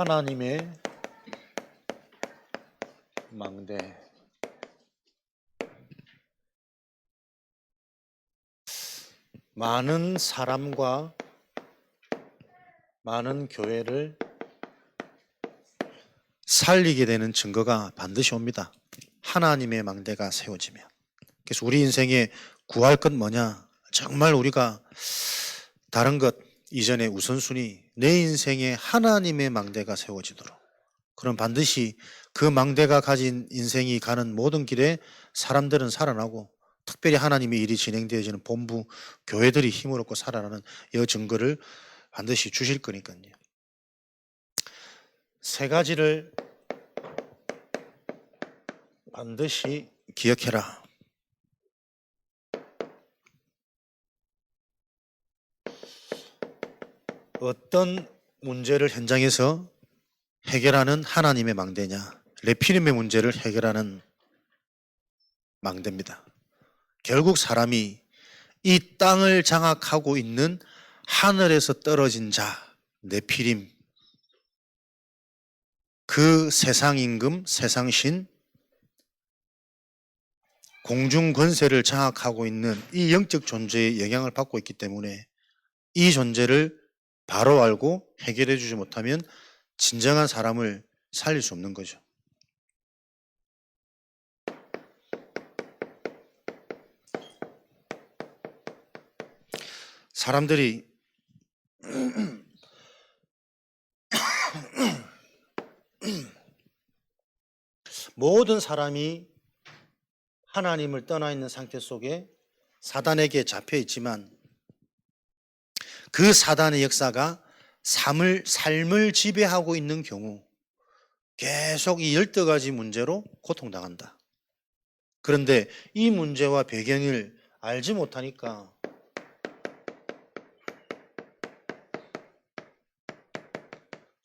하나님의 망대. 많은 사람과 많은 교회를 살리게 되는 증거가 반드시 옵니다. 하나님의 망대가 세워지면. 그래서 우리 인생에 구할 것 뭐냐? 정말 우리가 다른 것 이전에 우선순위, 내 인생에 하나님의 망대가 세워지도록. 그럼 반드시 그 망대가 가진 인생이 가는 모든 길에 사람들은 살아나고, 특별히 하나님의 일이 진행되어지는 본부 교회들이 힘을 얻고 살아나는 이 증거를 반드시 주실 거니까요. 세 가지를 반드시 기억해라. 어떤 문제를 현장에서 해결하는 하나님의 망대냐? 레피림의 문제를 해결하는 망대입니다. 결국 사람이 이 땅을 장악하고 있는 하늘에서 떨어진 자, 네피림, 그 세상 임금, 세상 신, 공중 권세를 장악하고 있는 이 영적 존재의 영향을 받고 있기 때문에 이 존재를 바로 알고 해결해 주지 못하면 진정한 사람을 살릴 수 없는 거죠. 사람들이 모든 사람이 하나님을 떠나 있는 상태 속에 사단에게 잡혀 있지만 그 사단의 역사가 삶을 지배하고 있는 경우 계속 이 12가지 문제로 고통당한다. 그런데 이 문제와 배경을 알지 못하니까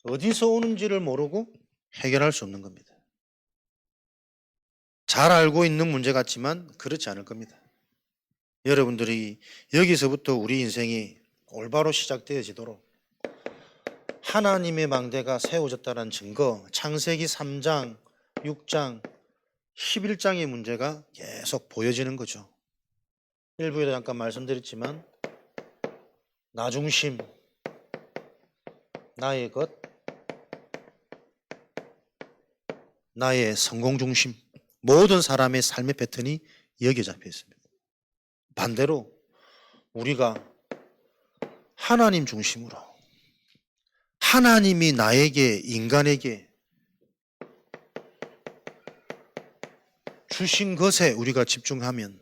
어디서 오는지를 모르고 해결할 수 없는 겁니다. 잘 알고 있는 문제 같지만 그렇지 않을 겁니다. 여러분들이 여기서부터 우리 인생이 올바로 시작되어지도록 하나님의 망대가 세워졌다는 증거, 창세기 3장, 6장, 11장의 문제가 계속 보여지는 거죠. 일부에도 잠깐 말씀드렸지만 나 중심, 나의 것, 나의 성공 중심, 모든 사람의 삶의 패턴이 여기에 잡혀 있습니다. 반대로 우리가 하나님 중심으로 하나님이 나에게, 인간에게 주신 것에 우리가 집중하면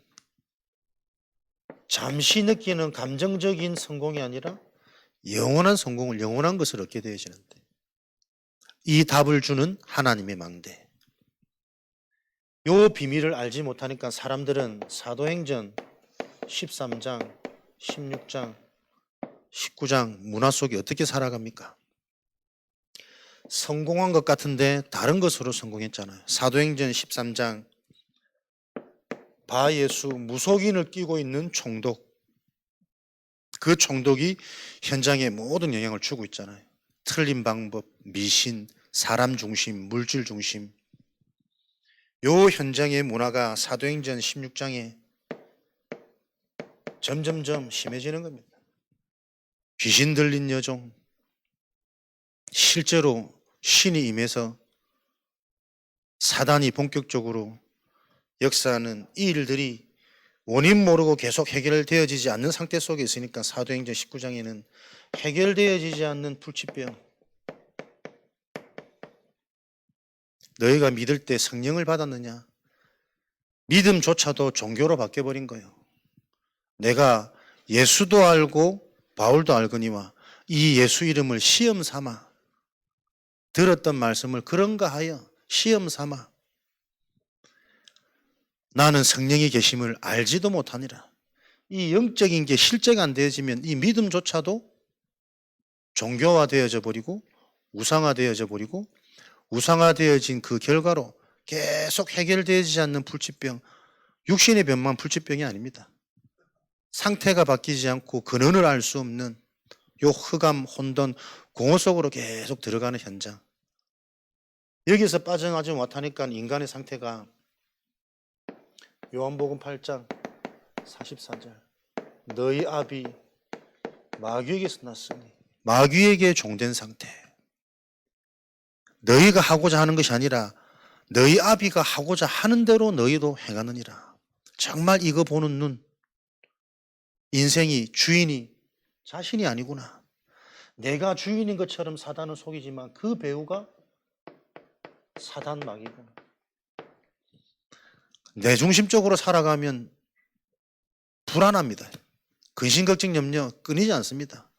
잠시 느끼는 감정적인 성공이 아니라 영원한 성공을, 영원한 것을 얻게 되어지는데, 이 답을 주는 하나님의 망대, 요 비밀을 알지 못하니까 사람들은 사도행전 13장, 16장, 19장 문화 속에 어떻게 살아갑니까? 성공한 것 같은데 다른 것으로 성공했잖아요. 사도행전 13장 바예수 무속인을 끼고 있는 총독, 그 총독이 현장에 모든 영향을 주고 있잖아요. 틀린 방법, 미신, 사람 중심, 물질 중심, 요 현장의 문화가 사도행전 16장에 점점점 심해지는 겁니다. 귀신 들린 여종, 실제로 신이 임해서 사단이 본격적으로 역사하는 이 일들이 원인 모르고 계속 해결되어지지 않는 상태 속에 있으니까 사도행전 19장에는 해결되어지지 않는 불치병, 너희가 믿을 때 성령을 받았느냐? 믿음조차도 종교로 바뀌어버린 거예요. 내가 예수도 알고 바울도 알거니와 이 예수 이름을 시험 삼아, 들었던 말씀을 그런가 하여 시험 삼아 나는 성령이 계심을 알지도 못하니라. 이 영적인 게 실제가 안 되어지면 이 믿음조차도 종교화되어져 버리고 우상화되어져 버리고, 우상화되어진 그 결과로 계속 해결되지 않는 불치병, 육신의 병만 불치병이 아닙니다. 상태가 바뀌지 않고 근원을 알 수 없는 요 흑암, 혼돈, 공허 속으로 계속 들어가는 현장. 여기서 빠져나지 못하니까 인간의 상태가 요한복음 8장 44절 너희 아비 마귀에게서 났으니 마귀에게 종된 상태. 너희가 하고자 하는 것이 아니라 너희 아비가 하고자 하는 대로 너희도 행하느니라. 정말 이거 보는 눈, 인생이 주인이 자신이 아니구나. 내가 주인인 것처럼 사단을 속이지만 그 배우가 사단 마귀구나. 내중심적으로 살아가면 불안합니다. 근심, 걱정, 염려 끊이지 않습니다.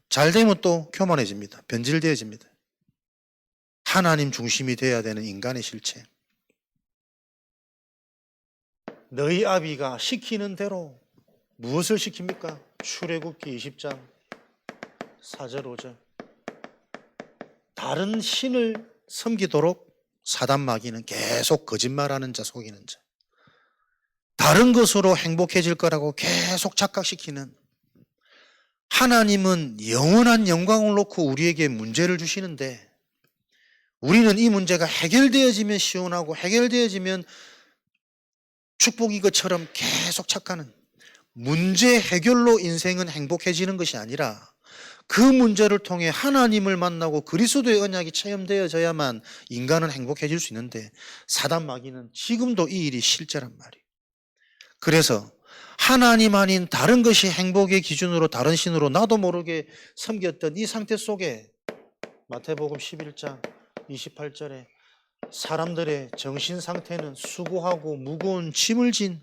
잘 되면 또 교만해집니다. 변질되어집니다. 하나님 중심이 되어야 되는 인간의 실체. 너희 아비가 시키는 대로 무엇을 시킵니까? 출애굽기 20장 4절 5절 다른 신을 섬기도록 사단 마귀는 계속 거짓말하는 자 속이는 자, 다른 것으로 행복해질 거라고 계속 착각시키는, 하나님은 영원한 영광을 놓고 우리에게 문제를 주시는데 우리는 이 문제가 해결되어지면 시원하고 해결되어지면 축복인 것처럼 계속 착각하는, 문제 해결로 인생은 행복해지는 것이 아니라 그 문제를 통해 하나님을 만나고 그리스도의 언약이 체험되어져야만 인간은 행복해질 수 있는데 사단 마귀는 지금도 이 일이 실제란 말이에요. 그래서 하나님 아닌 다른 것이 행복의 기준으로 다른 신으로 나도 모르게 섬겼던 이 상태 속에 마태복음 11장 28절에 사람들의 정신 상태는 수고하고 무거운 짐을 진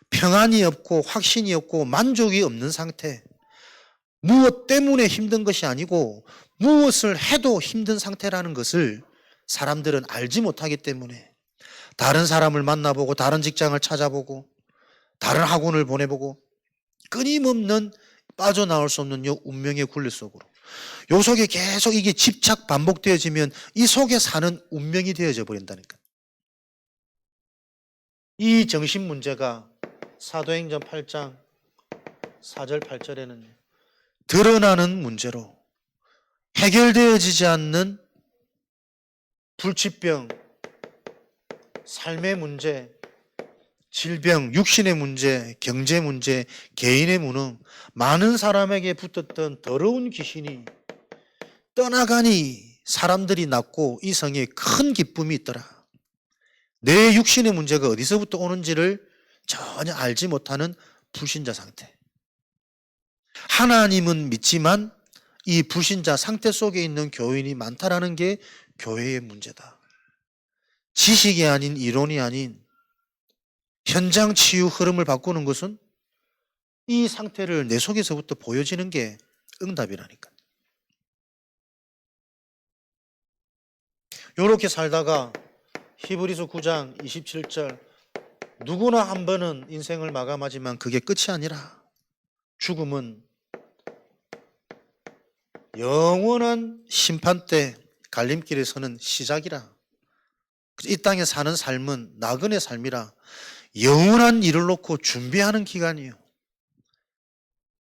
평안이 없고 확신이 없고 만족이 없는 상태, 무엇 때문에 힘든 것이 아니고 무엇을 해도 힘든 상태라는 것을 사람들은 알지 못하기 때문에 다른 사람을 만나보고 다른 직장을 찾아보고 다른 학원을 보내보고 끊임없는 빠져나올 수 없는 요 운명의 굴레 속으로, 요 속에 계속 이게 집착 반복되어지면 이 속에 사는 운명이 되어져 버린다니까. 이 정신 문제가 사도행전 8장 4절 8절에는 드러나는 문제로 해결되어지지 않는 불치병, 삶의 문제, 질병, 육신의 문제, 경제 문제, 개인의 무능, 많은 사람에게 붙었던 더러운 귀신이 떠나가니 사람들이 낳고 이 성에 큰 기쁨이 있더라. 내 육신의 문제가 어디서부터 오는지를 전혀 알지 못하는 불신자 상태. 하나님은 믿지만 이 불신자 상태 속에 있는 교인이 많다라는 게 교회의 문제다. 지식이 아닌 이론이 아닌 현장 치유 흐름을 바꾸는 것은 이 상태를 내 속에서부터 보여지는 게 응답이라니까. 이렇게 살다가 히브리서 9장 27절 누구나 한 번은 인생을 마감하지만 그게 끝이 아니라 죽음은 영원한 심판 때 갈림길에 서는 시작이라. 이 땅에 사는 삶은 나그네 삶이라 영원한 일을 놓고 준비하는 기간이에요.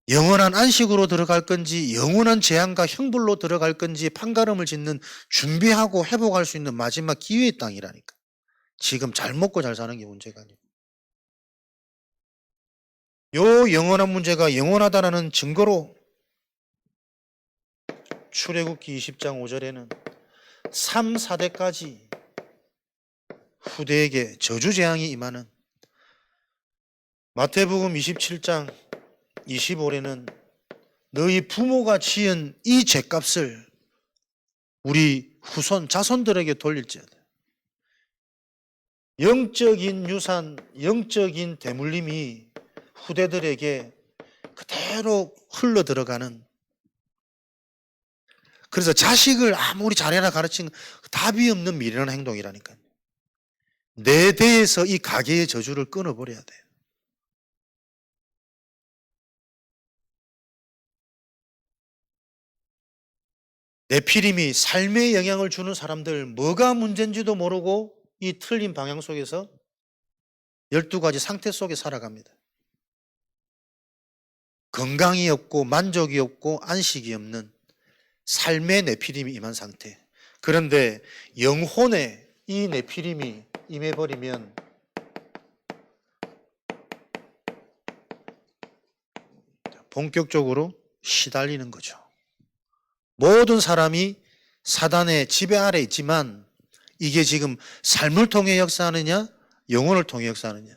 영원한 안식으로 들어갈 건지 영원한 재앙과 형벌로 들어갈 건지 판가름을 짓는, 준비하고 회복할 수 있는 마지막 기회의 땅이라니까. 지금 잘 먹고 잘 사는 게 문제가 아니고, 요 영원한 문제가 영원하다라는 증거로 출애굽기 20장 5절에는 3, 4대까지 후대에게 저주재앙이 임하는, 마태복음 27장 25절에는 너희 부모가 지은 이 죄값을 우리 후손 자손들에게 돌릴지어다. 영적인 유산, 영적인 대물림이 후대들에게 그대로 흘러 들어가는, 그래서 자식을 아무리 잘해라 가르치는 답이 없는 미련한 행동이라니까요. 내 대에서 이 가계의 저주를 끊어버려야 돼요. 네피림이 삶에 영향을 주는 사람들, 뭐가 문제인지도 모르고 이 틀린 방향 속에서 12가지 상태 속에 살아갑니다. 건강이 없고 만족이 없고 안식이 없는, 삶의 네피림이 임한 상태. 그런데 영혼에 이 네피림이 임해버리면 본격적으로 시달리는 거죠. 모든 사람이 사단의 지배 아래 있지만 이게 지금 삶을 통해 역사하느냐 영혼을 통해 역사하느냐.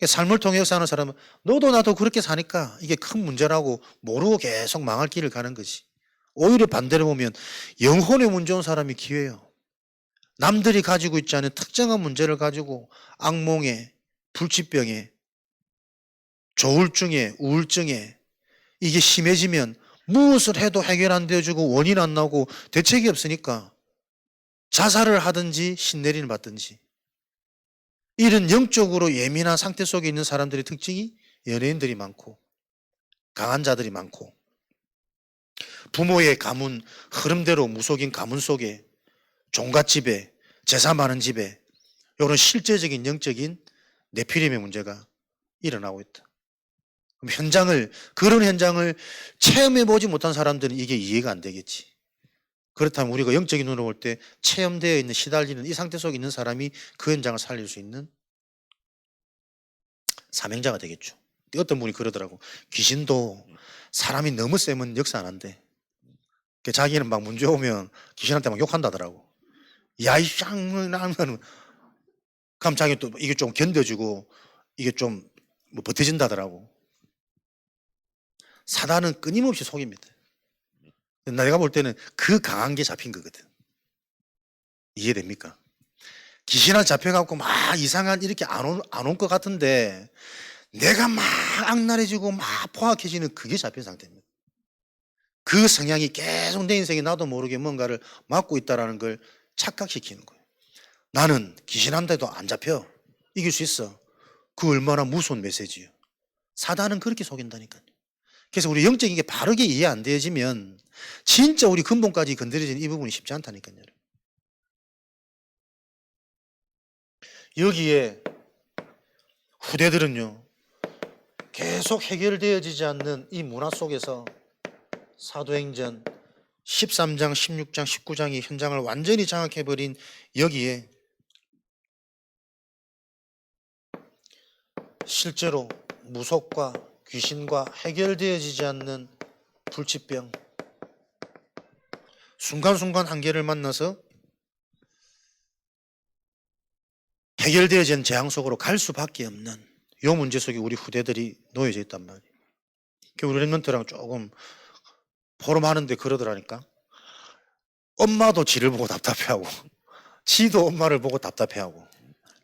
삶을 통해 역사하는 사람은 너도 나도 그렇게 사니까 이게 큰 문제라고 모르고 계속 망할 길을 가는 거지. 오히려 반대로 보면 영혼에 문제 온 사람이 기회예요. 남들이 가지고 있지 않은 특정한 문제를 가지고 악몽에, 불치병에, 조울증에, 우울증에 이게 심해지면 무엇을 해도 해결 안 되어주고 원인 안 나오고 대책이 없으니까 자살을 하든지 신내리를 받든지 이런 영적으로 예민한 상태 속에 있는 사람들의 특징이 연예인들이 많고 강한 자들이 많고 부모의 가문 흐름대로 무속인 가문 속에 종갓집에 제사 많은 집에 이런 실제적인 영적인 네피림의 문제가 일어나고 있다. 그럼 그런 현장을 체험해 보지 못한 사람들은 이게 이해가 안 되겠지. 그렇다면 우리가 영적인 눈으로 볼 때 체험되어 있는 시달리는 이 상태 속에 있는 사람이 그 현장을 살릴 수 있는 사명자가 되겠죠. 어떤 분이 그러더라고. 귀신도 사람이 너무 세면 역사 안 한대. 자기는 막 문제 오면 귀신한테 막 욕한다더라고. 야, 이 쌍을 하면 그럼 자기 또 이게 좀 견뎌주고 이게 좀 뭐 버텨진다더라고. 사단은 끊임없이 속입니다. 내가 볼 때는 그 강한 게 잡힌 거거든. 이해됩니까? 귀신한테 잡혀갖고 막 이상한 이렇게 안 온 것 같은데 내가 막 악랄해지고 막 포악해지는 그게 잡힌 상태입니다. 그 성향이 계속 내 인생에 나도 모르게 뭔가를 맡고 있다는 걸 착각시키는 거예요. 나는 귀신한테도 안 잡혀. 이길 수 있어. 그 얼마나 무서운 메시지예요. 사단은 그렇게 속인다니까요. 그래서 우리 영적인 게 바르게 이해 안 되어지면 진짜 우리 근본까지 건드려지는 이 부분이 쉽지 않다니까요. 여기에 후대들은요 계속 해결되어지지 않는 이 문화 속에서 사도행전 13장, 16장, 19장이 현장을 완전히 장악해버린 여기에 실제로 무속과 귀신과 해결되어지지 않는 불치병, 순간순간 한계를 만나서 해결되어진 재앙 속으로 갈 수밖에 없는 이 문제 속에 우리 후대들이 놓여져 있단 말이에요. 우리 랩런트랑 조금 포럼하는데 그러더라니까. 엄마도 지를 보고 답답해하고 지도 엄마를 보고 답답해하고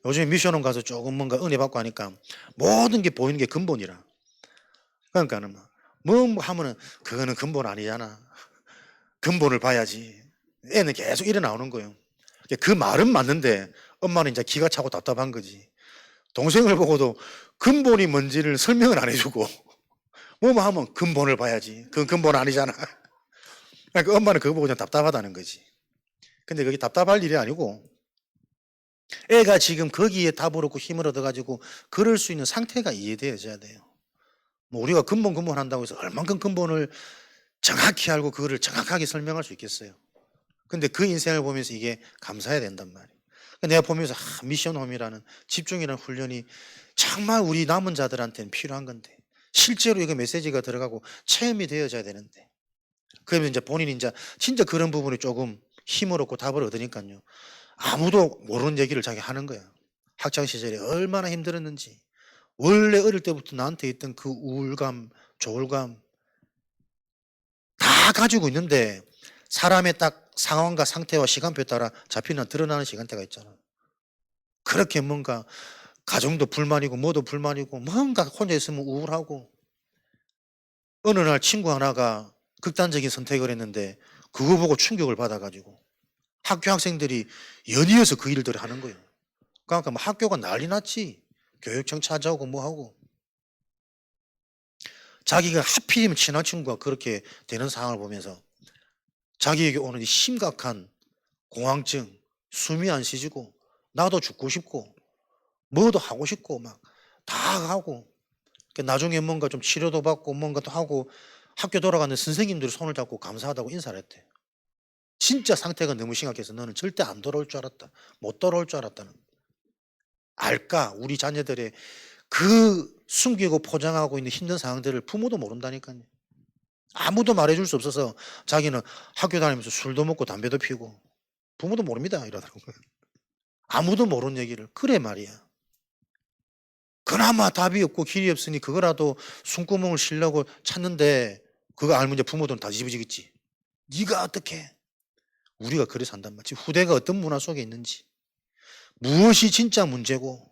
요즘에 미션원 가서 조금 뭔가 은혜 받고 하니까 모든 게 보이는 게 근본이라. 그러니까는 뭐 하면은 그거는 근본 아니잖아. 근본을 봐야지. 애는 계속 일어 나오는 거예요. 그 말은 맞는데 엄마는 이제 기가 차고 답답한 거지. 동생을 보고도 근본이 뭔지를 설명을 안 해주고 뭐뭐 하면 근본을 봐야지. 그건 근본 아니잖아. 그러니까 엄마는 그거 보고 그냥 답답하다는 거지. 근데 그게 답답할 일이 아니고 애가 지금 거기에 답을 얻고 힘을 얻어가지고 그럴 수 있는 상태가 이해되어져야 돼요. 뭐 우리가 근본 한다고 해서 얼만큼 근본을 정확히 알고 그거를 정확하게 설명할 수 있겠어요. 근데 그 인생을 보면서 이게 감사해야 된단 말이에요. 내가 보면서 미션홈이라는 집중이라는 훈련이 정말 우리 남은 자들한테는 필요한 건데 실제로 이거 메시지가 들어가고 체험이 되어져야 되는데 그러면 이제 본인이 이제 진짜 그런 부분에 조금 힘을 얻고 답을 얻으니까요. 아무도 모르는 얘기를 자기 하는 거야. 학창시절에 얼마나 힘들었는지 원래 어릴 때부터 나한테 있던 그 우울감, 조울감 다 가지고 있는데 사람의 딱 상황과 상태와 시간표에 따라 잡히는 드러나는 시간대가 있잖아. 그렇게 뭔가 가정도 불만이고 뭐도 불만이고 뭔가 혼자 있으면 우울하고 어느 날 친구 하나가 극단적인 선택을 했는데 그거 보고 충격을 받아가지고 학교 학생들이 연이어서 그 일들을 하는 거예요. 그러니까 뭐 학교가 난리 났지. 교육청 찾아오고 뭐 하고 자기가 하필이면 친한 친구가 그렇게 되는 상황을 보면서 자기에게 오는 이 심각한 공황증, 숨이 안 쉬지고 나도 죽고 싶고 뭐도 하고 싶고 막 다 하고 나중에 뭔가 좀 치료도 받고 뭔가 또 하고 학교 돌아가는 선생님들이 손을 잡고 감사하다고 인사를 했대. 진짜 상태가 너무 심각해서 너는 절대 안 돌아올 줄 알았다. 못 돌아올 줄 알았다는. 알까? 우리 자녀들의 그 숨기고 포장하고 있는 힘든 상황들을 부모도 모른다니까요. 아무도 말해줄 수 없어서 자기는 학교 다니면서 술도 먹고 담배도 피우고 부모도 모릅니다 이러더라고요. 아무도 모르는 얘기를. 그래 말이야. 그나마 답이 없고 길이 없으니 그거라도 숨구멍을 쉬려고 찾는데 그거 알면 이제 부모들은 다 뒤집어지겠지. 네가 어떻게? 우리가 그래 산단 말이지. 후대가 어떤 문화 속에 있는지, 무엇이 진짜 문제고,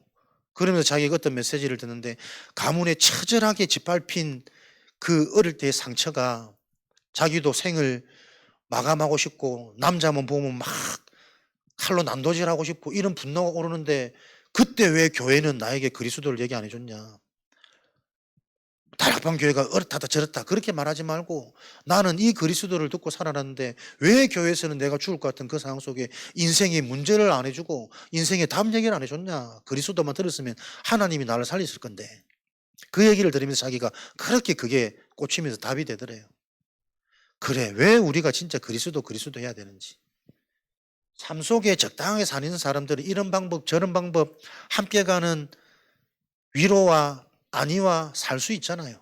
그러면서 자기가 어떤 메시지를 듣는데 가문에 처절하게 짓밟힌 그 어릴 때의 상처가 자기도 생을 마감하고 싶고 남자만 보면 막 칼로 난도질하고 싶고 이런 분노가 오르는데 그때 왜 교회는 나에게 그리스도를 얘기 안 해줬냐. 다락방 교회가 어렇다 저렇다 그렇게 말하지 말고 나는 이 그리스도를 듣고 살아났는데 왜 교회에서는 내가 죽을 것 같은 그 상황 속에 인생의 문제를 안 해주고 인생의 답 얘기를 안 해줬냐. 그리스도만 들었으면 하나님이 나를 살렸을 건데. 그 얘기를 들으면서 자기가 그렇게 그게 꽂히면서 답이 되더래요. 그래, 왜 우리가 진짜 그리스도 해야 되는지. 삶 속에 적당하게 사는 사람들은 이런 방법 저런 방법 함께 가는 위로와 안위와 살 수 있잖아요.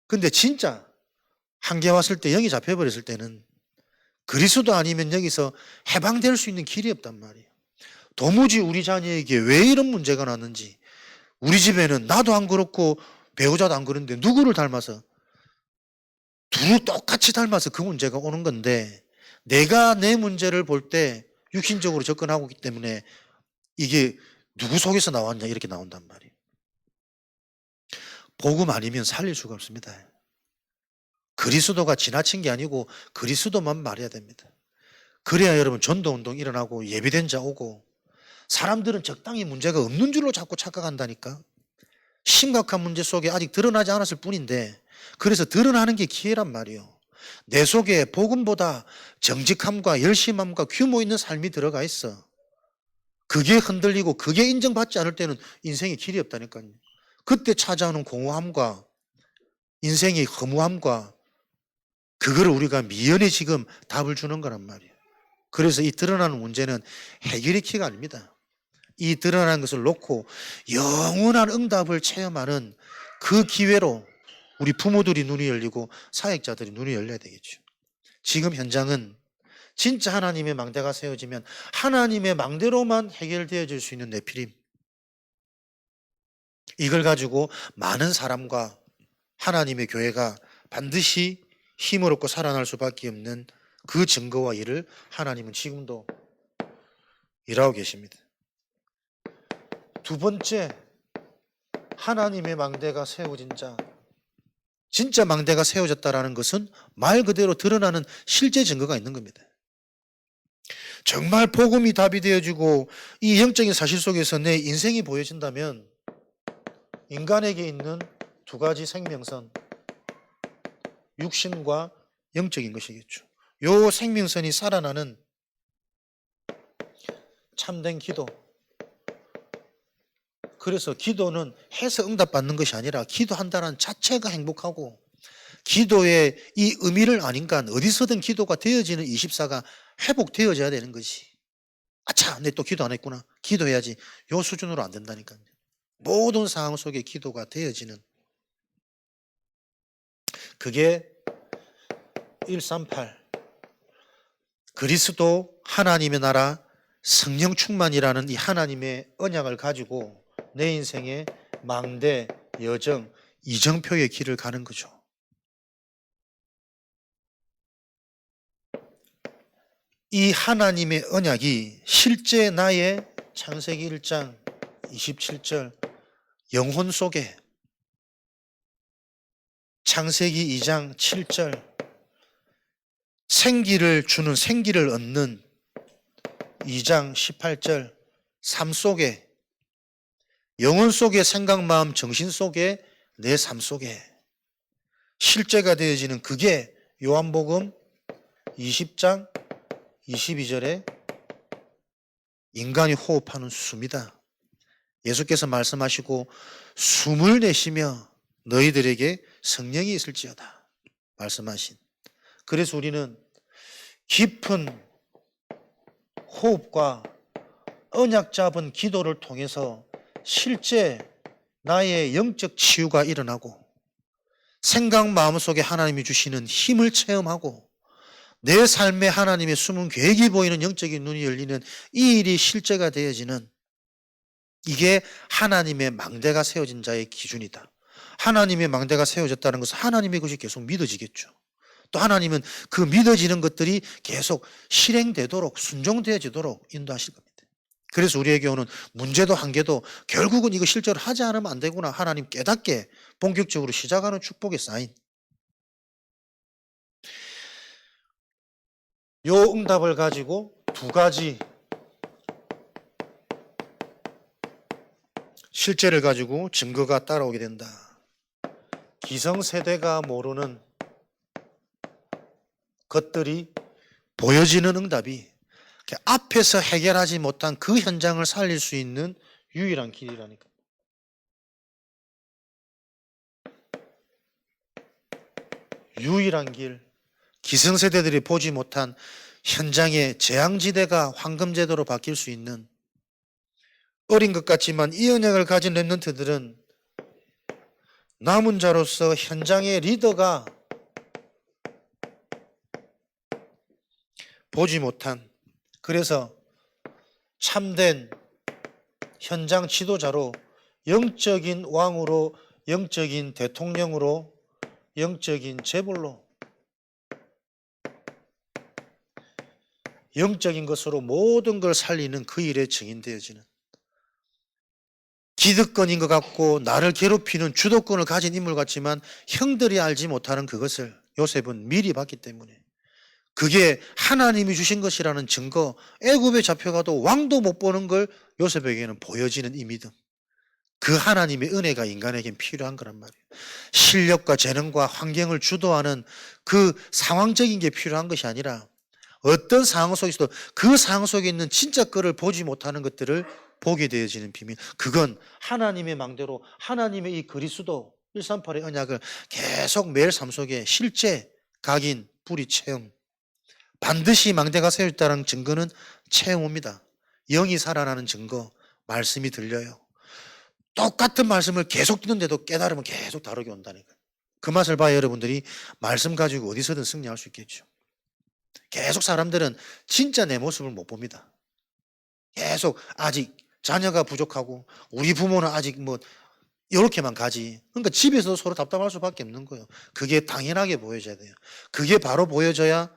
근데 진짜 한계 왔을 때 영이 잡혀버렸을 때는 그리스도 아니면 여기서 해방될 수 있는 길이 없단 말이에요. 도무지 우리 자녀에게 왜 이런 문제가 났는지, 우리 집에는 나도 안 그렇고 배우자도 안 그런데 누구를 닮아서 둘 똑같이 닮아서 그 문제가 오는 건데 내가 내 문제를 볼 때 육신적으로 접근하고 있기 때문에 이게 누구 속에서 나왔냐 이렇게 나온단 말이에요. 복음 아니면 살릴 수가 없습니다. 그리스도가 지나친 게 아니고 그리스도만 말해야 됩니다. 그래야 여러분 전도운동 일어나고 예비된 자 오고 사람들은 적당히 문제가 없는 줄로 자꾸 착각한다니까. 심각한 문제 속에 아직 드러나지 않았을 뿐인데 그래서 드러나는 게 기회란 말이에요. 내 속에 복음보다 정직함과 열심함과 규모 있는 삶이 들어가 있어. 그게 흔들리고 그게 인정받지 않을 때는 인생에 길이 없다니까요. 그때 찾아오는 공허함과 인생의 허무함과 그거를 우리가 미연에 지금 답을 주는 거란 말이에요. 그래서 이 드러나는 문제는 해결의 키가 아닙니다. 이 드러나는 것을 놓고 영원한 응답을 체험하는 그 기회로 우리 부모들이 눈이 열리고 사역자들이 눈이 열려야 되겠죠. 지금 현장은 진짜 하나님의 망대가 세워지면 하나님의 망대로만 해결되어질 수 있는 네피림. 이걸 가지고 많은 사람과 하나님의 교회가 반드시 힘을 얻고 살아날 수밖에 없는 그 증거와 일을 하나님은 지금도 일하고 계십니다. 두 번째, 하나님의 망대가 세워진 자. 진짜 망대가 세워졌다는 것은 말 그대로 드러나는 실제 증거가 있는 겁니다. 정말 복음이 답이 되어지고 이 영적인 사실 속에서 내 인생이 보여진다면 인간에게 있는 두 가지 생명선, 육신과 영적인 것이겠죠. 요 생명선이 살아나는 참된 기도. 그래서 기도는 해서 응답받는 것이 아니라 기도한다는 자체가 행복하고 기도의 이 의미를 아닌가 어디서든 기도가 되어지는 24가 회복되어져야 되는 것이. 아차, 내 또 기도 안 했구나. 기도해야지. 요 수준으로 안 된다니까요. 모든 상황 속에 기도가 되어지는 그게 138 그리스도 하나님의 나라 성령 충만이라는 이 하나님의 언약을 가지고 내 인생의 망대, 여정, 이정표의 길을 가는 거죠. 이 하나님의 언약이 실제 나의 창세기 1장 27절 영혼 속에 창세기 2장 7절 생기를 주는 생기를 얻는 2장 18절 삶 속에 영혼 속에 생각, 마음, 정신 속에 내 삶 속에 실제가 되어지는 그게 요한복음 20장 22절에 인간이 호흡하는 숨이다. 예수께서 말씀하시고 숨을 내쉬며 너희들에게 성령이 있을지어다. 말씀하신. 그래서 우리는 깊은 호흡과 언약 잡은 기도를 통해서 실제 나의 영적 치유가 일어나고 생각 마음속에 하나님이 주시는 힘을 체험하고 내 삶에 하나님의 숨은 계획이 보이는 영적인 눈이 열리는 이 일이 실제가 되어지는, 이게 하나님의 망대가 세워진 자의 기준이다. 하나님의 망대가 세워졌다는 것은 하나님의 것이 계속 믿어지겠죠. 또 하나님은 그 믿어지는 것들이 계속 실행되도록 순종되어지도록 인도하실 겁니다. 그래서 우리에게 오는 문제도 한계도 결국은 이거 실제로 하지 않으면 안 되구나, 하나님 깨닫게 본격적으로 시작하는 축복의 사인. 요 응답을 가지고 두 가지 실제를 가지고 증거가 따라오게 된다. 기성세대가 모르는 것들이 보여지는 응답이 앞에서 해결하지 못한 그 현장을 살릴 수 있는 유일한 길이라니까. 유일한 길. 기성세대들이 보지 못한 현장의 재앙지대가 황금제도로 바뀔 수 있는, 어린 것 같지만 이 언약을 가진 렘넌트들은 남은 자로서 현장의 리더가 보지 못한, 그래서 참된 현장 지도자로, 영적인 왕으로, 영적인 대통령으로, 영적인 재벌로, 영적인 것으로 모든 걸 살리는 그 일에 증인되어지는, 기득권인 것 같고 나를 괴롭히는 주도권을 가진 인물 같지만 형들이 알지 못하는 그것을 요셉은 미리 봤기 때문에, 그게 하나님이 주신 것이라는 증거, 애굽에 잡혀가도 왕도 못 보는 걸 요셉에게는 보여지는 이 믿음, 그 하나님의 은혜가 인간에겐 필요한 거란 말이에요. 실력과 재능과 환경을 주도하는 그 상황적인 게 필요한 것이 아니라 어떤 상황 속에서도 그 상황 속에 있는 진짜 거를 보지 못하는 것들을 보게 되어지는 비밀, 그건 하나님의 망대로 하나님의 이 그리스도 138의 언약을 계속 매일 삶 속에 실제 각인 뿌리 체험, 반드시 망대가 세워졌다는 증거는 체험입니다. 영이 살아나는 증거, 말씀이 들려요. 똑같은 말씀을 계속 듣는데도 깨달으면 계속 다르게 온다니까요. 그 맛을 봐야 여러분들이 말씀 가지고 어디서든 승리할 수 있겠죠. 계속 사람들은 진짜 내 모습을 못 봅니다. 계속 아직 자녀가 부족하고 우리 부모는 아직 뭐 이렇게만 가지. 그러니까 집에서 서로 답답할 수밖에 없는 거예요. 그게 당연하게 보여져야 돼요. 그게 바로 보여져야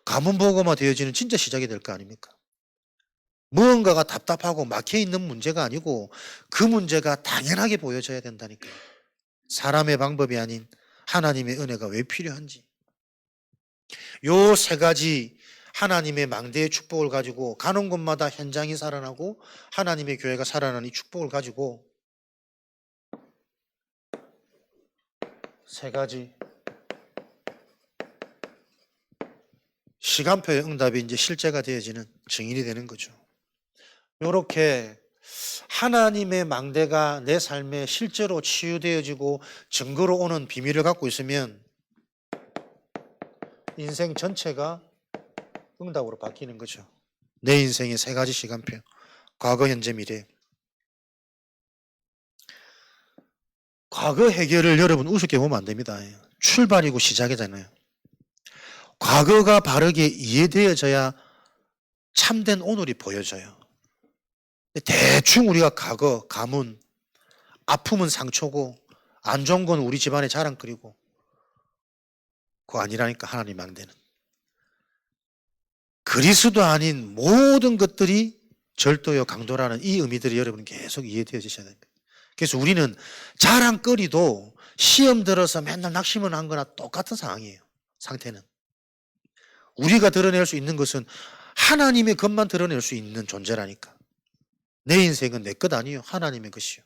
가문보고만 되어지는 진짜 시작이 될 거 아닙니까? 무언가가 답답하고 막혀 있는 문제가 아니고 그 문제가 당연하게 보여져야 된다니까요. 사람의 방법이 아닌 하나님의 은혜가 왜 필요한지. 요 세 가지 하나님의 망대의 축복을 가지고 가는 곳마다 현장이 살아나고 하나님의 교회가 살아나는 이 축복을 가지고 세 가지 시간표의 응답이 이제 실제가 되어지는 증인이 되는 거죠. 이렇게 하나님의 망대가 내 삶에 실제로 치유되어지고 증거로 오는 비밀을 갖고 있으면 인생 전체가 응답으로 바뀌는 거죠. 내 인생의 세 가지 시간표, 과거, 현재, 미래. 과거 해결을 여러분 우습게 보면 안 됩니다. 출발이고 시작이잖아요. 과거가 바르게 이해되어져야 참된 오늘이 보여져요. 대충 우리가 과거, 가문, 아픔은 상처고 안 좋은 건 우리 집안의 자랑거리고, 그거 아니라니까. 하나님 망대는 그리스도 아닌 모든 것들이 절도요 강도라는 이 의미들이 여러분 계속 이해되어지셔야 됩니다. 그래서 우리는 자랑거리도 시험 들어서 맨날 낙심을 한 거나 똑같은 상황이에요. 상태는 우리가 드러낼 수 있는 것은 하나님의 것만 드러낼 수 있는 존재라니까. 내 인생은 내 것 아니에요. 하나님의 것이요.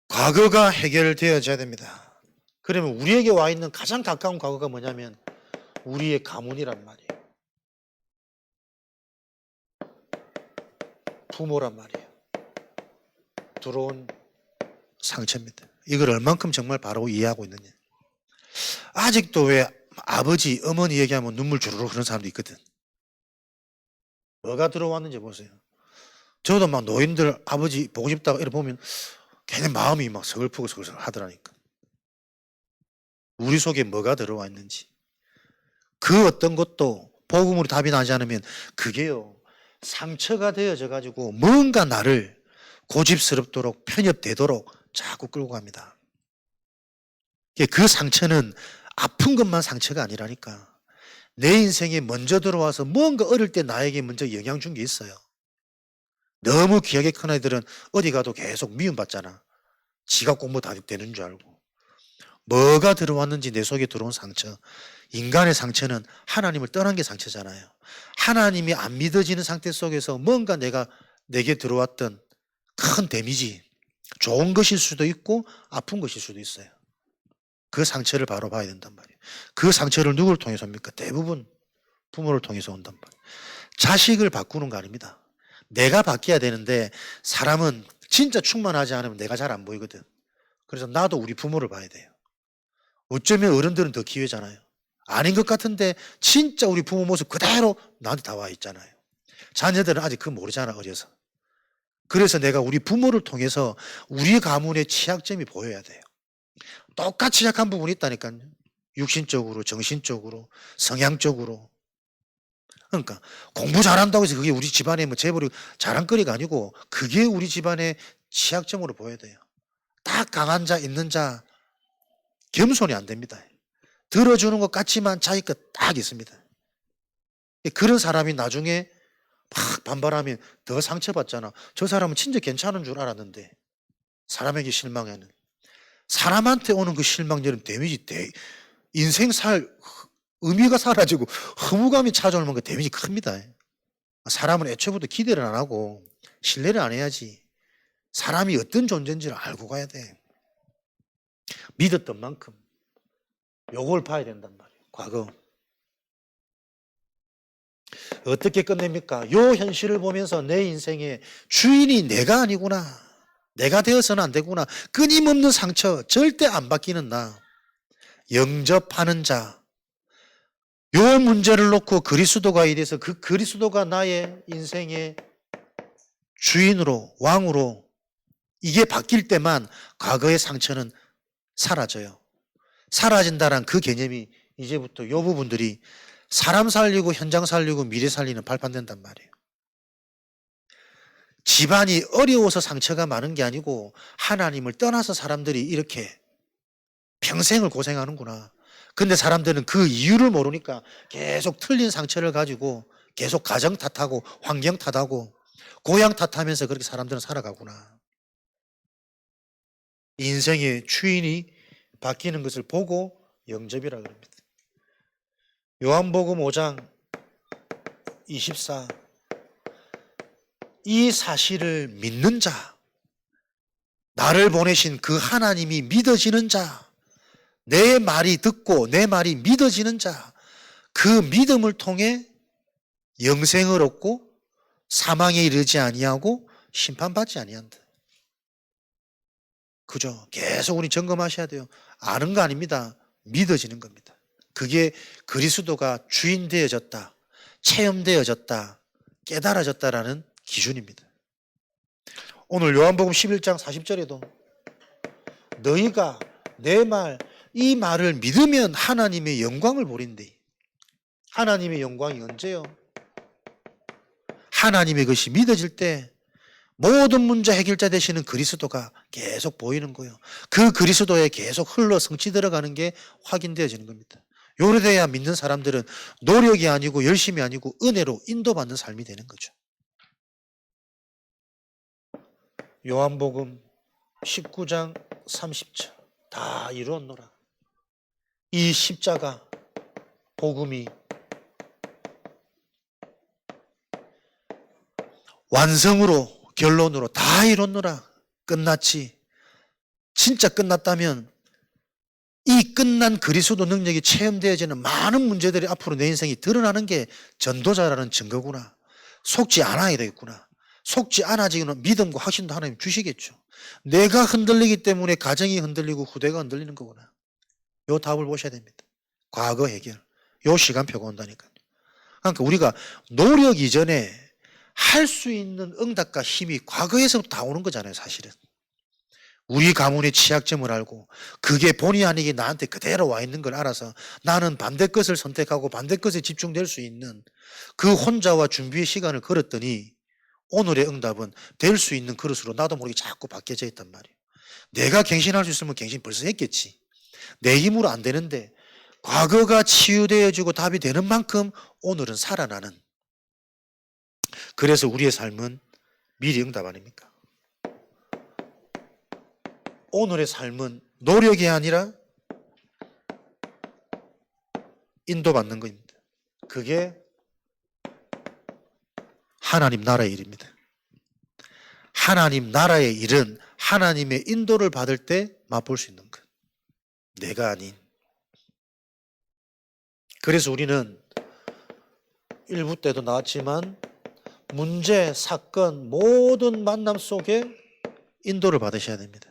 과거가 해결되어져야 됩니다. 그러면 우리에게 와 있는 가장 가까운 과거가 뭐냐면 우리의 가문이란 말이에요. 부모란 말이에요. 들어온 상처입니다. 이걸 얼만큼 정말 바로 이해하고 있느냐. 아직도 왜 아버지, 어머니 얘기하면 눈물 주르륵 그런 사람도 있거든. 뭐가 들어왔는지 보세요. 저도 막 노인들 아버지 보고 싶다고 이렇게 보면 걔네 마음이 막 서글프고 하더라니까. 우리 속에 뭐가 들어와 있는지. 그 어떤 것도 복음으로 답이 나지 않으면 그게요, 상처가 되어져 가지고 뭔가 나를 고집스럽도록 편협되도록 자꾸 끌고 갑니다. 그 상처는 아픈 것만 상처가 아니라니까. 내 인생에 먼저 들어와서 뭔가 어릴 때 나에게 먼저 영향 준 게 있어요. 너무 기억이 큰 아이들은 어디 가도 계속 미움받잖아. 지가 공부 다 되는 줄 알고. 뭐가 들어왔는지 내 속에 들어온 상처. 인간의 상처는 하나님을 떠난 게 상처잖아요. 하나님이 안 믿어지는 상태 속에서 뭔가 내게 들어왔던 큰 데미지, 좋은 것일 수도 있고 아픈 것일 수도 있어요. 그 상처를 바로 봐야 된단 말이에요. 그 상처를 누구를 통해서 옵니까? 대부분 부모를 통해서 온단 말이에요. 자식을 바꾸는 거 아닙니다. 내가 바뀌어야 되는데 사람은 진짜 충만하지 않으면 내가 잘 안 보이거든. 그래서 나도 우리 부모를 봐야 돼요. 어쩌면 어른들은 더 기회잖아요. 아닌 것 같은데 진짜 우리 부모 모습 그대로 나한테 다 와 있잖아요. 자녀들은 아직 그거 모르잖아, 어려서. 그래서 내가 우리 부모를 통해서 우리 가문의 취약점이 보여야 돼요. 똑같이 약한 부분이 있다니까요. 육신적으로, 정신적으로, 성향적으로. 그러니까 공부 잘한다고 해서 그게 우리 집안의 뭐 재벌이 자랑거리가 아니고 그게 우리 집안의 취약점으로 보여야 돼요. 딱 강한 자, 있는 자, 겸손이 안 됩니다. 들어주는 것 같지만 자기 것 딱 있습니다. 그런 사람이 나중에 막 반발하면 더 상처받잖아. 저 사람은 진짜 괜찮은 줄 알았는데 사람에게 실망하는. 사람한테 오는 그 실망들은 데미지, 인생 의미가 사라지고 허무감이 찾아오는 그 데미지 큽니다. 사람은 애초부터 기대를 안 하고 신뢰를 안 해야지. 사람이 어떤 존재인지를 알고 가야 돼. 믿었던 만큼 요걸 봐야 된단 말이에요. 과거. 어떻게 끝냅니까? 요 현실을 보면서 내 인생의 주인이 내가 아니구나. 내가 되어서는 안 되구나. 끊임없는 상처, 절대 안 바뀌는 나. 영접하는 자. 요 문제를 놓고 그리스도가 이래서 그 그리스도가 나의 인생의 주인으로, 왕으로 이게 바뀔 때만 과거의 상처는 사라져요. 사라진다란 그 개념이 이제부터 요 부분들이 사람 살리고 현장 살리고 미래 살리는 발판된단 말이에요. 집안이 어려워서 상처가 많은 게 아니고 하나님을 떠나서 사람들이 이렇게 평생을 고생하는구나. 근데 사람들은 그 이유를 모르니까 계속 틀린 상처를 가지고 계속 가정 탓하고 환경 탓하고 고향 탓하면서 그렇게 사람들은 살아가구나. 인생의 주인이 바뀌는 것을 보고 영접이라 그럽니다. 요한복음 5장 24. 이 사실을 믿는 자, 나를 보내신 그 하나님이 믿어지는 자, 내 말이 듣고 내 말이 믿어지는 자, 그 믿음을 통해 영생을 얻고 사망에 이르지 아니하고 심판받지 아니한다. 그죠? 계속 우리 점검하셔야 돼요. 아는 거 아닙니다. 믿어지는 겁니다. 그게 그리스도가 주인 되어졌다, 체험되어졌다, 깨달아졌다라는 기준입니다. 오늘 요한복음 11장 40절에도 너희가 내 말, 이 말을 믿으면 하나님의 영광을 보린대. 하나님의 영광이 언제요? 하나님의 것이 믿어질 때 모든 문제 해결자 되시는 그리스도가 계속 보이는 거예요. 그 그리스도에 계속 흘러 성취 들어가는 게 확인되어지는 겁니다. 요래 돼야 믿는 사람들은 노력이 아니고 열심이 아니고 은혜로 인도받는 삶이 되는 거죠. 요한복음 19장 30절 다 이루었노라. 이 십자가 복음이 완성으로 결론으로 다 이뤘노라. 끝났지. 진짜 끝났다면 이 끝난 그리스도 능력이 체험되어지는 많은 문제들이 앞으로 내 인생이 드러나는 게 전도자라는 증거구나. 속지 않아야 되겠구나. 속지 않아지는 믿음과 확신도 하나님 주시겠죠. 내가 흔들리기 때문에 가정이 흔들리고 후대가 흔들리는 거구나. 요 답을 보셔야 됩니다. 과거 해결. 요 시간표가 온다니까요. 그러니까 우리가 노력 이전에 할 수 있는 응답과 힘이 과거에서부터 다 오는 거잖아요, 사실은. 우리 가문의 취약점을 알고 그게 본의 아니게 나한테 그대로 와 있는 걸 알아서 나는 반대 것을 선택하고 반대 것에 집중될 수 있는 그 혼자와 준비의 시간을 걸었더니 오늘의 응답은 될 수 있는 그릇으로 나도 모르게 자꾸 바뀌어져 있단 말이에요. 내가 갱신할 수 있으면 갱신 벌써 했겠지. 내 힘으로 안 되는데 과거가 치유되어지고 답이 되는 만큼 오늘은 살아나는. 그래서 우리의 삶은 미리 응답 아닙니까? 오늘의 삶은 노력이 아니라 인도받는 것입니다. 그게 하나님 나라의 일입니다. 하나님 나라의 일은 하나님의 인도를 받을 때 맛볼 수 있는 것. 내가 아닌. 그래서 우리는 일부 때도 나왔지만 문제, 사건, 모든 만남 속에 인도를 받으셔야 됩니다.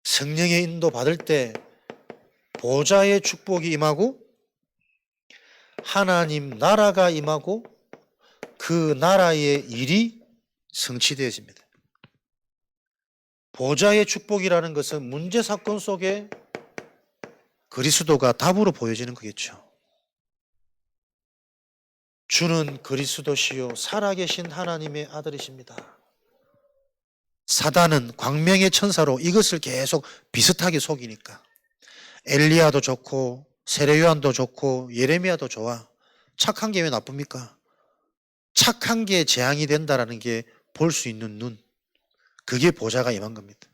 성령의 인도 받을 때 보좌의 축복이 임하고 하나님 나라가 임하고 그 나라의 일이 성취되어집니다. 보좌의 축복이라는 것은 문제 사건 속에 그리스도가 답으로 보여지는 거겠죠. 주는 그리스도시요 살아계신 하나님의 아들이십니다. 사단은 광명의 천사로 이것을 계속 비슷하게 속이니까 엘리야도 좋고 세례요한도 좋고 예레미야도 좋아. 착한 게 왜 나쁩니까? 착한 게 재앙이 된다라는 게 볼 수 있는 눈. 그게 보좌가 임한 겁니다.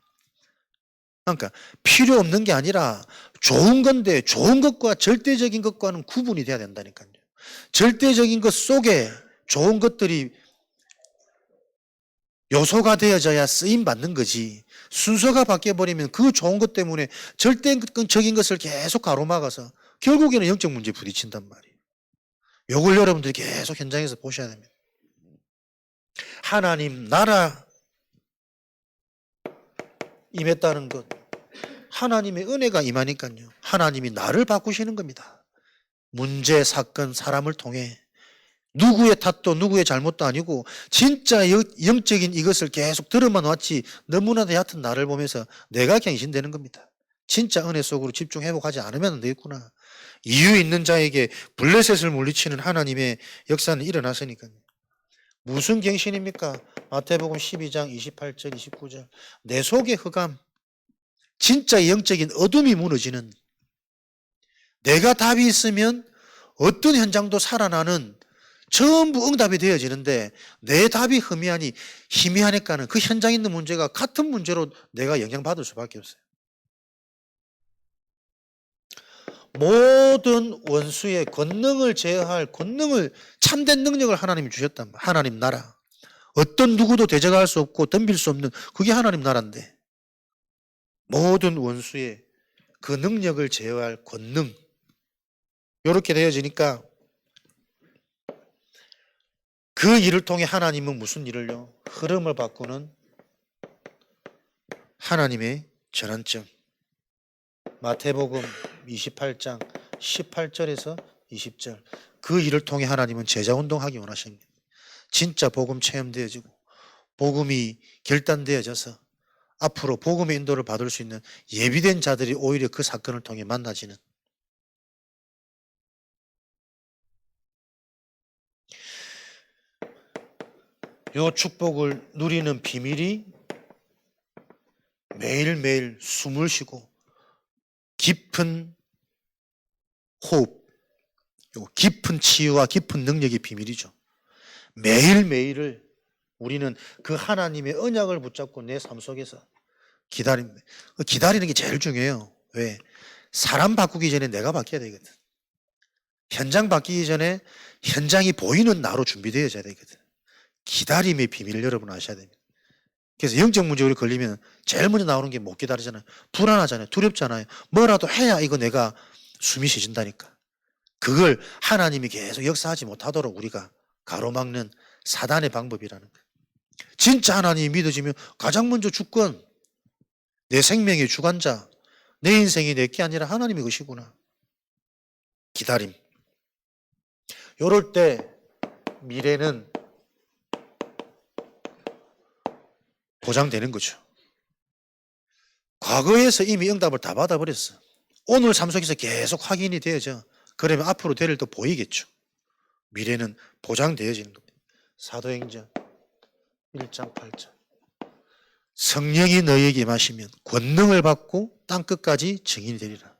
그러니까 필요 없는 게 아니라 좋은 건데 좋은 것과 절대적인 것과는 구분이 돼야 된다니까요. 절대적인 것 속에 좋은 것들이 요소가 되어져야 쓰임 받는 거지. 순서가 바뀌어버리면 그 좋은 것 때문에 절대적인 것을 계속 가로막아서 결국에는 영적 문제에 부딪힌단 말이에요. 요걸 여러분들이 계속 현장에서 보셔야 됩니다. 하나님 나라 임했다는 것, 하나님의 은혜가 임하니까요. 하나님이 나를 바꾸시는 겁니다. 문제, 사건, 사람을 통해 누구의 탓도 누구의 잘못도 아니고 진짜 영적인 이것을 계속 들어만 왔지 너무나도 얕은 나를 보면서 내가 갱신되는 겁니다. 진짜 은혜 속으로 집중 회복하지 않으면 안 되겠구나. 이유 있는 자에게 블레셋을 물리치는 하나님의 역사는 일어났으니까요. 무슨 갱신입니까? 마태복음 12장 28절 29절 내 속의 흑암, 진짜 영적인 어둠이 무너지는, 내가 답이 있으면 어떤 현장도 살아나는 전부 응답이 되어지는데 내 답이 희미하니까는 그 현장에 있는 문제가 같은 문제로 내가 영향받을 수밖에 없어요. 모든 원수의 권능을 제어할 참된 능력을 하나님이 주셨단 말이에요. 하나님 나라. 어떤 누구도 대적할 수 없고 덤빌 수 없는 그게 하나님 나라인데 모든 원수의 그 능력을 제어할 권능 이렇게 되어지니까 그 일을 통해 하나님은 무슨 일을요? 흐름을 바꾸는 하나님의 전환점. 마태복음 28장 18절에서 20절 그 일을 통해 하나님은 제자운동하기 원하십니다. 진짜 복음 체험되어지고 복음이 결단되어져서 앞으로 복음의 인도를 받을 수 있는 예비된 자들이 오히려 그 사건을 통해 만나지는. 요 축복을 누리는 비밀이 매일매일 숨을 쉬고 깊은 호흡, 요 깊은 치유와 깊은 능력의 비밀이죠. 매일매일을 우리는 그 하나님의 언약을 붙잡고 내 삶 속에서 기다립니다. 기다리는 게 제일 중요해요. 왜? 사람 바꾸기 전에 내가 바뀌어야 되거든. 현장 바뀌기 전에 현장이 보이는 나로 준비되어야 되거든. 기다림의 비밀을 여러분 아셔야 됩니다. 그래서 영적 문제 우리 걸리면 제일 먼저 나오는 게 못 기다리잖아요. 불안하잖아요. 두렵잖아요. 뭐라도 해야 이거 내가 숨이 쉬진다니까. 그걸 하나님이 계속 역사하지 못하도록 우리가 가로막는 사단의 방법이라는 거예요. 진짜 하나님이 믿어지면 가장 먼저 주권, 내 생명의 주관자, 내 인생이 내 게 아니라 하나님의 것이구나. 기다림. 요럴 때 미래는 보장되는 거죠. 과거에서 이미 응답을 다 받아버렸어. 오늘 삶 속에서 계속 확인이 되어져. 그러면 앞으로 될 일도 보이겠죠. 미래는 보장되어지는 겁니다. 사도행전 1장 8절. 성령이 너희에게 임하시면 권능을 받고 땅끝까지 증인이 되리라.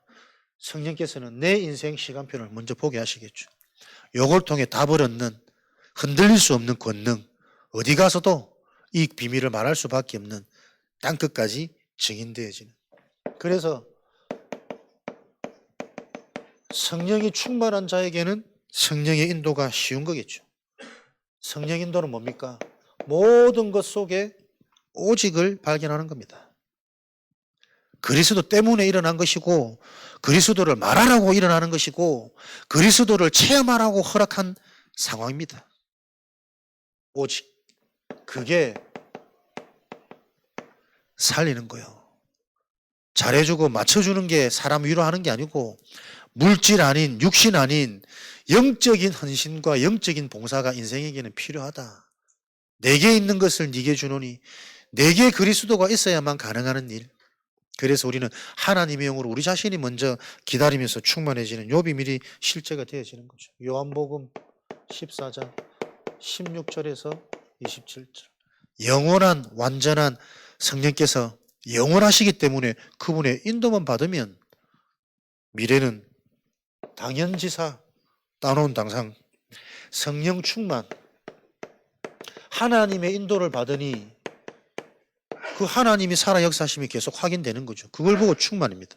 성령께서는 내 인생 시간표를 먼저 보게 하시겠죠. 요걸 통해 답을 얻는, 흔들릴 수 없는 권능, 어디 가서도 이 비밀을 말할 수밖에 없는 땅끝까지 증인되어지는. 그래서 성령이 충만한 자에게는 성령의 인도가 쉬운 거겠죠. 성령 인도는 뭡니까? 모든 것 속에 오직을 발견하는 겁니다. 그리스도 때문에 일어난 것이고, 그리스도를 말하라고 일어나는 것이고, 그리스도를 체험하라고 허락한 상황입니다. 오직 그게 살리는 거예요. 잘해주고 맞춰주는 게 사람 위로하는 게 아니고, 물질 아닌, 육신 아닌 영적인 헌신과 영적인 봉사가 인생에게는 필요하다. 내게 있는 것을 네게 주노니 내게 그리스도가 있어야만 가능한 일. 그래서 우리는 하나님의 영으로 우리 자신이 먼저 기다리면서 충만해지는 요 비밀이 실제가 되어지는 거죠. 요한복음 14장 16절에서 27절. 영원한 완전한 성령께서 영원하시기 때문에 그분의 인도만 받으면 미래는 당연지사 따놓은 당상 성령 충만, 하나님의 인도를 받으니 그 하나님이 살아 역사하심이 계속 확인되는 거죠. 그걸 보고 충만입니다.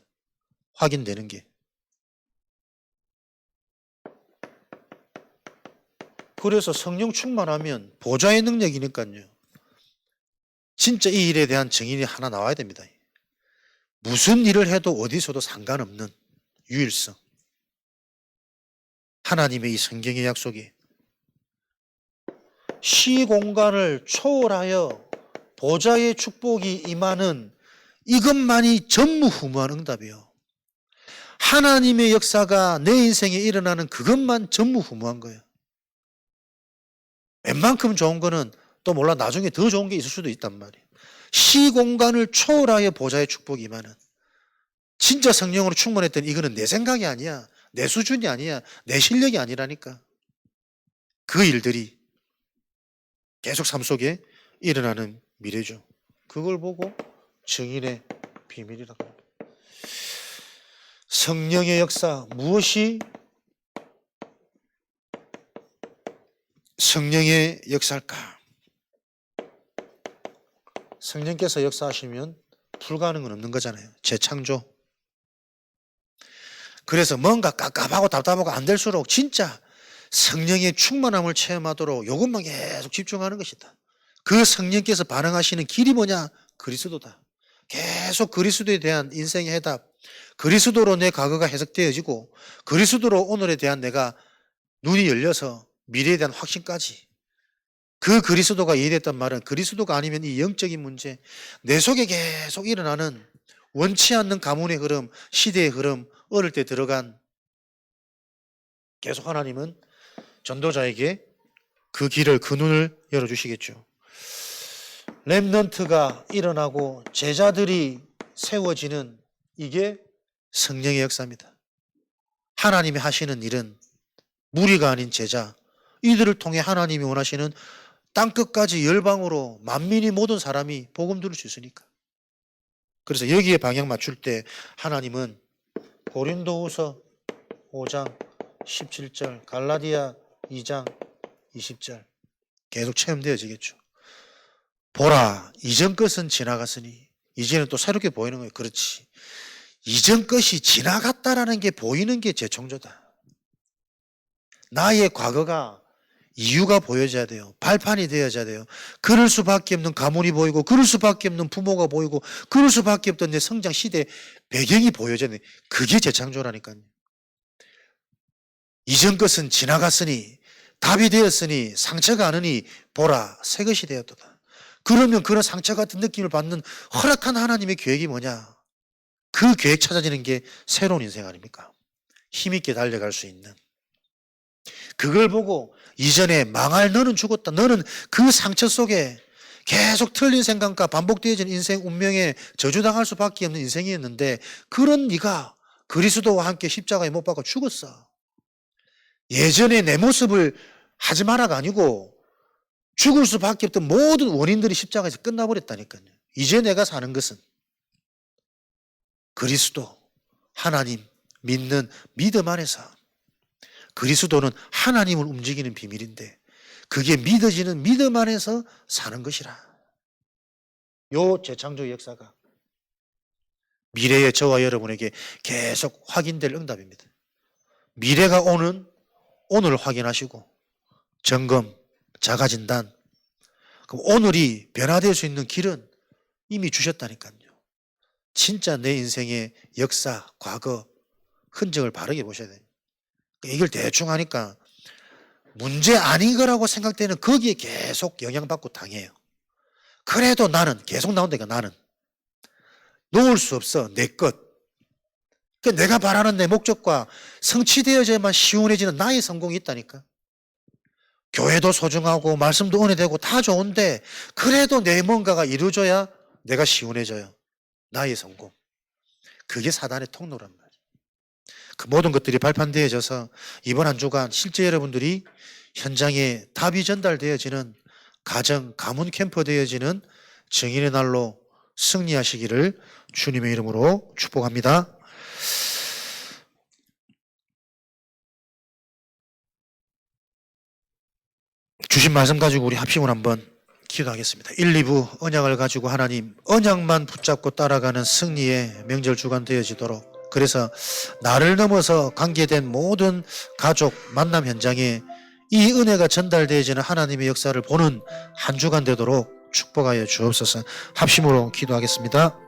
확인되는 게. 그래서 성령 충만하면 보좌의 능력이니까요. 진짜 이 일에 대한 증인이 하나 나와야 됩니다. 무슨 일을 해도 어디서도 상관없는 유일성. 하나님의 이 성경의 약속이 시공간을 초월하여 보좌의 축복이 임하는 이것만이 전무후무한 응답이에요. 하나님의 역사가 내 인생에 일어나는 그것만 전무후무한 거예요. 웬만큼 좋은 거는 또 몰라 나중에 더 좋은 게 있을 수도 있단 말이에요. 시공간을 초월하여 보좌의 축복이 임하는, 진짜 성령으로 충만했던 이거는 내 생각이 아니야. 내 수준이 아니야. 내 실력이 아니라니까. 그 일들이 계속 삶 속에 일어나는 미래죠. 그걸 보고 증인의 비밀이라고 합니다. 성령의 역사, 무엇이 성령의 역사일까? 성령께서 역사하시면 불가능은 없는 거잖아요. 재창조. 그래서 뭔가 깝깝하고 답답하고 안 될수록 진짜 성령의 충만함을 체험하도록 이것만 계속 집중하는 것이다. 그 성령께서 반응하시는 길이 뭐냐? 그리스도다. 계속 그리스도에 대한 인생의 해답, 그리스도로 내 과거가 해석되어지고 그리스도로 오늘에 대한 내가 눈이 열려서 미래에 대한 확신까지. 그 그리스도가 이해됐단 말은 그리스도가 아니면 이 영적인 문제, 내 속에 계속 일어나는 원치 않는 가문의 흐름, 시대의 흐름, 어릴 때 들어간, 계속 하나님은 전도자에게 그 길을, 그 눈을 열어주시겠죠. 렘넌트가 일어나고 제자들이 세워지는 이게 성령의 역사입니다. 하나님이 하시는 일은 무리가 아닌 제자, 이들을 통해 하나님이 원하시는 땅끝까지 열방으로 만민이 모든 사람이 복음 들을 수 있으니까. 그래서 여기에 방향 맞출 때 하나님은 고린도후서 5장 17절, 갈라디아 2장 20절 계속 체험되어지겠죠. 보라, 이전 것은 지나갔으니 이제는 또 새롭게 보이는 거예요. 그렇지. 이전 것이 지나갔다라는 게 보이는 게 재청조다. 나의 과거가 이유가 보여져야 돼요. 발판이 되어져야 돼요. 그럴 수밖에 없는 가문이 보이고, 그럴 수밖에 없는 부모가 보이고, 그럴 수밖에 없던 내 성장 시대 배경이 보여져야 돼. 그게 재창조라니까요. 이전 것은 지나갔으니, 답이 되었으니, 상처가 아느니 보라, 새 것이 되었도다. 그러면 그런 상처 같은 느낌을 받는 허락한 하나님의 계획이 뭐냐? 그 계획 찾아지는 게 새로운 인생 아닙니까? 힘있게 달려갈 수 있는. 그걸 보고 이전에 망할 너는 죽었다. 너는 그 상처 속에 계속 틀린 생각과 반복되어진 인생 운명에 저주당할 수밖에 없는 인생이었는데 그런 네가 그리스도와 함께 십자가에 못 박아 죽었어. 예전에 내 모습을 하지 마라가 아니고 죽을 수밖에 없던 모든 원인들이 십자가에서 끝나버렸다니까요. 이제 내가 사는 것은 그리스도, 하나님 믿는 믿음 안에서. 그리스도는 하나님을 움직이는 비밀인데 그게 믿어지는 믿음 안에서 사는 것이라. 요 재창조의 역사가 미래의 저와 여러분에게 계속 확인될 응답입니다. 미래가 오는 오늘 확인하시고 점검, 자가진단. 그럼 오늘이 변화될 수 있는 길은 이미 주셨다니까요. 진짜 내 인생의 역사, 과거, 흔적을 바르게 보셔야 돼요. 이걸 대충 하니까 문제 아닌 거라고 생각되는 거기에 계속 영향받고 당해요. 그래도 나는 계속 나온다니까 나는. 놓을 수 없어 내 것. 그러니까 내가 바라는 내 목적과 성취되어져야만 시원해지는 나의 성공이 있다니까. 교회도 소중하고 말씀도 은혜되고 다 좋은데 그래도 내 뭔가가 이루어져야 내가 시원해져요. 나의 성공. 그게 사단의 통로란 말이에요. 그 모든 것들이 발판되어져서 이번 한 주간 실제 여러분들이 현장에 답이 전달되어지는 가정, 가문 캠프 되어지는 정인의 날로 승리하시기를 주님의 이름으로 축복합니다. 주신 말씀 가지고 우리 합심을 한번 기도하겠습니다. 1, 2부 언약을 가지고 하나님 언약만 붙잡고 따라가는 승리의 명절 주간 되어지도록, 그래서 나를 넘어서 관계된 모든 가족 만남 현장에 이 은혜가 전달되어지는 하나님의 역사를 보는 한 주간 되도록 축복하여 주옵소서. 합심으로 기도하겠습니다.